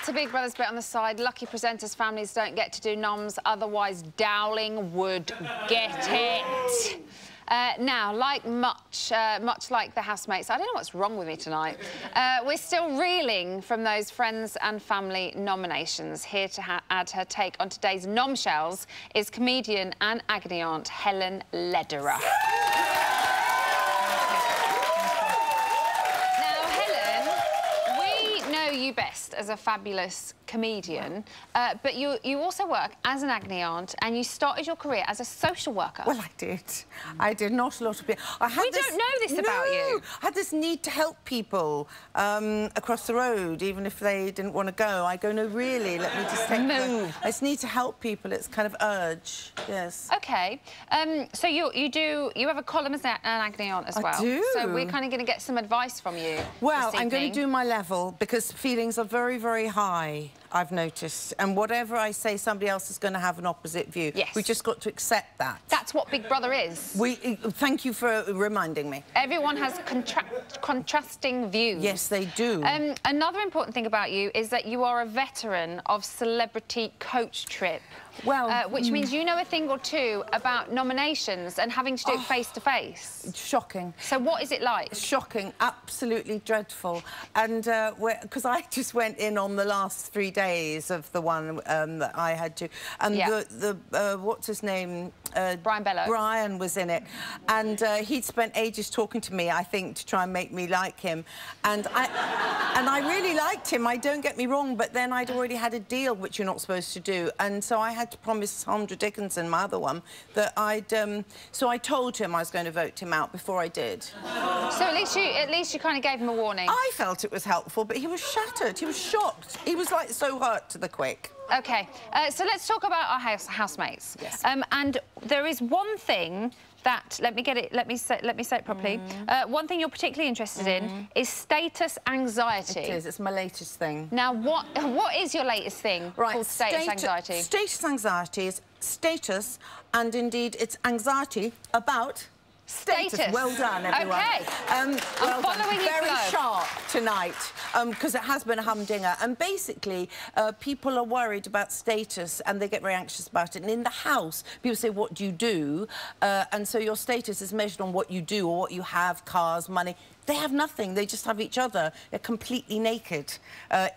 back to Big Brother's Bet on the Side. Lucky presenters' families don't get to do noms, otherwise Dowling would get it. Now, like much like the housemates, I don't know what's wrong with me tonight. We're still reeling from those friends and family nominations. Here to add her take on today's nomshells is comedian and agony aunt Helen Lederer. You best as a fabulous comedian, but you also work as an agony aunt, and you started your career as a social worker. Well, I did. I did not a lot of people. We don't know this about you. I had this need to help people across the road, even if they didn't want to go. I go, no, really, let me just take Move. I just need to help people. It's kind of urge, yes. Okay. So you have a column as an agony aunt as well. I do. So we're kind of going to get some advice from you. Well, I'm going to do my level because feelings are very, very high, I've noticed. And whatever I say, somebody else is going to have an opposite view. Yes. We just got to accept that. That's what Big Brother is. Thank you for reminding me. Everyone has contrasting views. Yes, they do. Another important thing about you is that you are a veteran of Celebrity Coach Trip. Well, which means you know a thing or two about nominations and having to do it face to face. Shocking. So what is it like? Shocking, absolutely dreadful. And because I just went in on the last 3 days of the one that I had to, and the what's his name? Brian Bello. Brian was in it, and he'd spent ages talking to me, I think, to try and make me like him, and I really liked him. Don't get me wrong, but then I'd already had a deal, which you're not supposed to do, and so I had to promise Sandra Dickinson, my other one, that I'd. So I told him I was going to vote him out before I did. So at least you kind of gave him a warning. I felt it was helpful, but he was shattered. He was shocked. He was like so hurt to the quick. OK, so let's talk about our housemates. Yes. And there is one thing that, let me say it properly. One thing you're particularly interested in is status anxiety. It is. It's my latest thing. Now, what is your latest thing called status anxiety? Status anxiety is status, and indeed it's anxiety about status. Well done, everyone. OK. I'm following you. Very sharp tonight, because it has been a humdinger. And basically, people are worried about status and they get very anxious about it. And in the house, people say, what do you do? And so your status is measured on what you do or what you have, cars, money. They have nothing. They just have each other. They're completely naked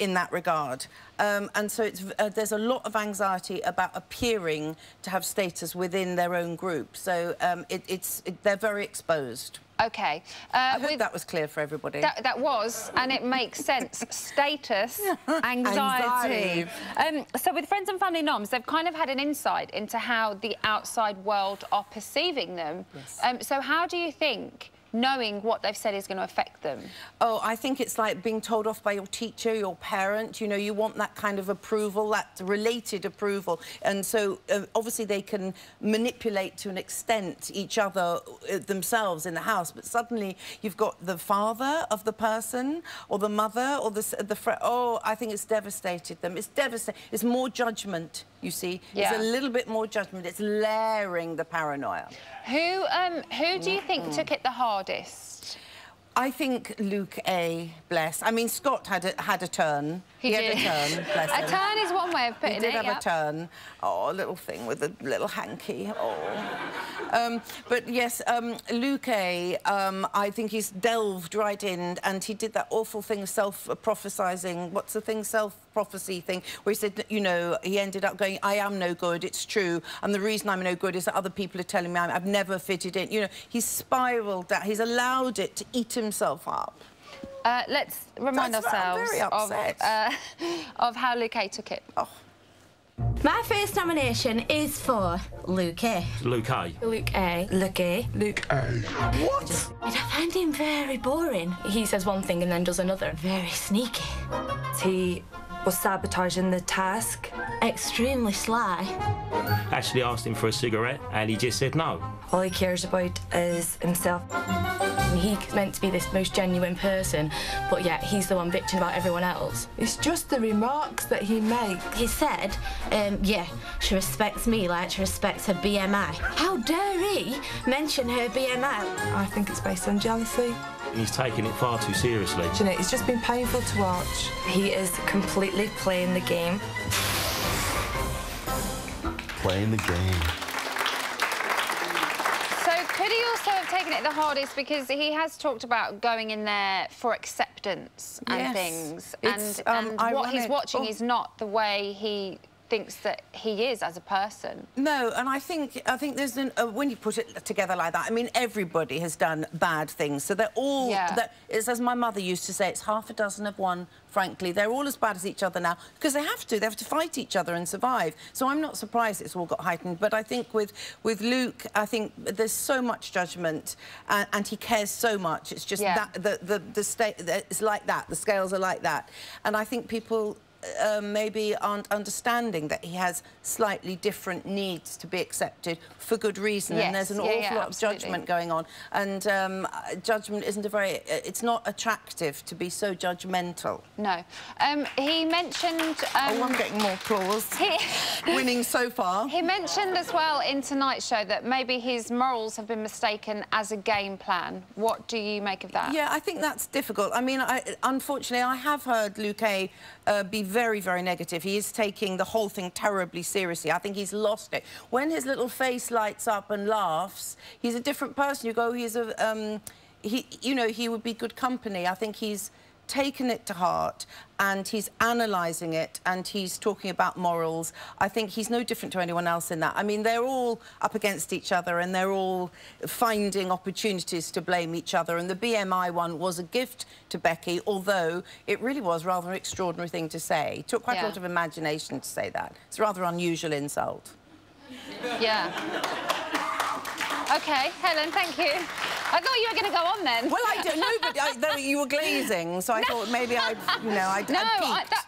in that regard. And so there's a lot of anxiety about appearing to have status within their own group. So they're very exposed. OK. I hope that was clear for everybody. That was, and it makes sense. Status anxiety. So with friends and family noms, they've kind of had an insight into how the outside world are perceiving them. Yes. So how do you think knowing what they've said is going to affect them? Oh, I think it's like being told off by your teacher, your parent. You know, you want that kind of approval, that related approval. And so, obviously, they can manipulate to an extent each other themselves in the house. But suddenly, you've got the father of the person or the mother or the friend. Oh, I think it's devastated them. It's devastating. It's more judgment, you see. Yeah. It's a little bit more judgment. It's layering the paranoia. Who do you think took it the hardest? I think Luke A. Bless. I mean, Scott had a turn. He had a turn, bless him. A turn is one way of putting it. He did have a turn. Oh, a little thing with a little hanky. Oh. But yes, Luke A., I think he's delved right in, and he did that awful thing, self-prophesizing. What's the thing? Self-prophecy thing, where he said, you know, he ended up going, I am no good, it's true, and the reason I'm no good is that other people are telling me I've never fitted in. You know, he's spiralled down. He's allowed it to eat himself up. Let's remind ourselves of how Luke A took it. Oh. My first nomination is for Luke A. Luke A. Luke A. Luke A. Luke A. What? I find him very boring. He says one thing and then does another. Very sneaky. He was sabotaging the task. Extremely sly. Actually asked him for a cigarette and he just said no. All he cares about is himself. He's meant to be this most genuine person, but yet he's the one bitching about everyone else. It's just the remarks that he makes. He said, yeah, she respects me like she respects her BMI. How dare he mention her BMI? I think it's based on jealousy. and he's taking it far too seriously. Jeanette, it's just been painful to watch. He is completely playing the game. Playing the game. So could he also have taken it the hardest, because he has talked about going in there for acceptance and things, and what he's watching is not the way he thinks that he is as a person. No, and I think there's when you put it together like that, I mean, everybody has done bad things, so they're all... It's as my mother used to say, it's half a dozen of one, frankly. They're all as bad as each other now, because they have to fight each other and survive. So I'm not surprised it's all got heightened, but I think with Luke, I think there's so much judgment, and he cares so much. It's just that the state, it's like that, the scales are like that. And I think people... maybe aren't understanding that he has slightly different needs to be accepted for good reason, and there's an awful lot of judgment going on, and judgment isn't a very... it's not attractive to be so judgmental. No. He mentioned... oh, I'm getting more applause. Winning so far. He mentioned as well in tonight's show that maybe his morals have been mistaken as a game plan. What do you make of that? Yeah, I think that's difficult. I mean, unfortunately, I have heard Luke A be very, very negative. He is taking the whole thing terribly seriously. I think he's lost it. When his little face lights up and laughs, he's a different person. You go, he's a... you know, he would be good company. I think he's taken it to heart, and he's analysing it, and he's talking about morals. I think he's no different to anyone else in that. I mean, they're all up against each other, and they're all finding opportunities to blame each other, and the BMI one was a gift to Becky, although it really was rather an extraordinary thing to say. It took quite a lot of imagination to say that. It's a rather unusual insult. Yeah. OK, Helen, thank you. I thought you were going to go on then. Well, I don't know, but you were glazing, so I thought maybe I'd, you know, I'd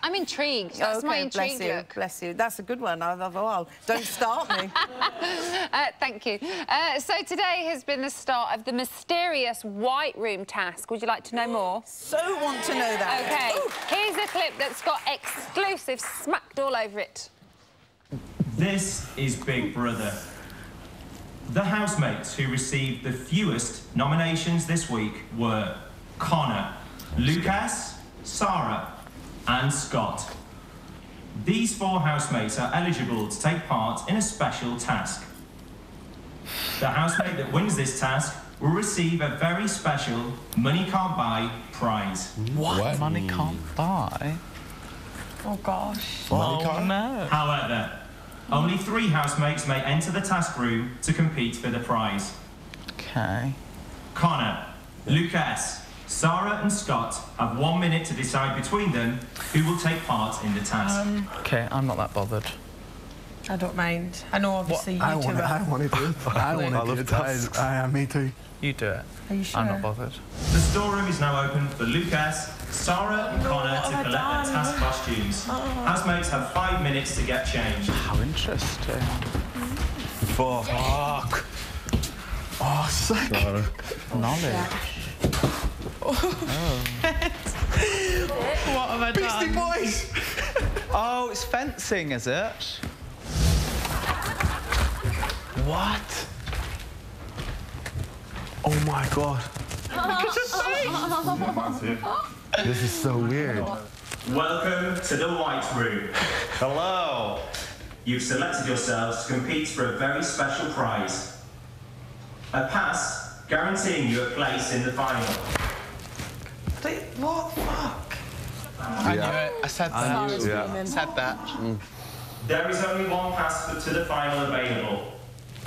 I'm intrigued. That's my intrigued look. Bless you. That's a good one. Well, don't start me. Thank you. So today has been the start of the mysterious White Room task. Would you like to know more? So want to know that. OK. Here's a clip that's got exclusive smacked all over it. This is Big Brother. The housemates who received the fewest nominations this week were Connor, Lucas, Sarah and Scott. These 4 housemates are eligible to take part in a special task. The housemate that wins this task will receive a very special money can't buy prize. What? Money can't buy? Oh, gosh. Oh, no. However, only 3 housemates may enter the task room to compete for the prize. OK. Connor, Lucas, Sarah and Scott have 1 minute to decide between them who will take part in the task. OK, I'm not that bothered. I don't mind. I know, obviously, you two I want to do it. I want to do it. Me too. You do it. Are you sure? I'm not bothered. The storeroom is now open for Lucas, Sarah and Connor to collect their task costumes. Housemates have 5 minutes to get changed. How interesting. Fuck. Oh, sick. Knowledge. What have I done? Beastie Boys! Oh, it's fencing, is it? What? Oh my god. This is so weird. Welcome to the White Room. Hello. You've selected yourselves to compete for a very special prize. A pass guaranteeing you a place in the final. What the fuck? I knew it. I said that. I said that. There is only 1 pass to the final available.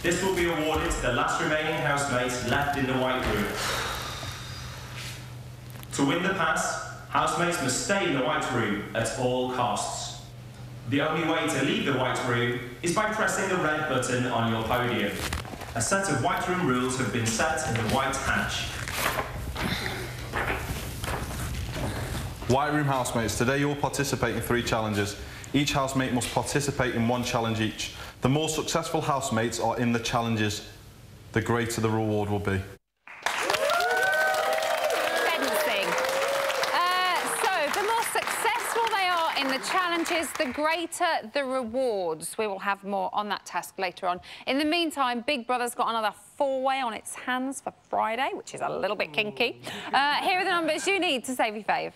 This will be awarded to the last remaining housemates left in the White Room. To win the pass, housemates must stay in the White Room at all costs. The only way to leave the White Room is by pressing the red button on your podium. A set of White Room rules have been set in the white hatch. White Room housemates, today you will participate in 3 challenges. Each housemate must participate in 1 challenge each. The more successful housemates are in the challenges, the greater the reward will be. Fencing. So, the more successful they are in the the challenges, the greater the rewards. We will have more on that task later on. In the meantime, Big Brother's got another 4-way on its hands for Friday, which is a little bit kinky. Here are the numbers you need to save your fave.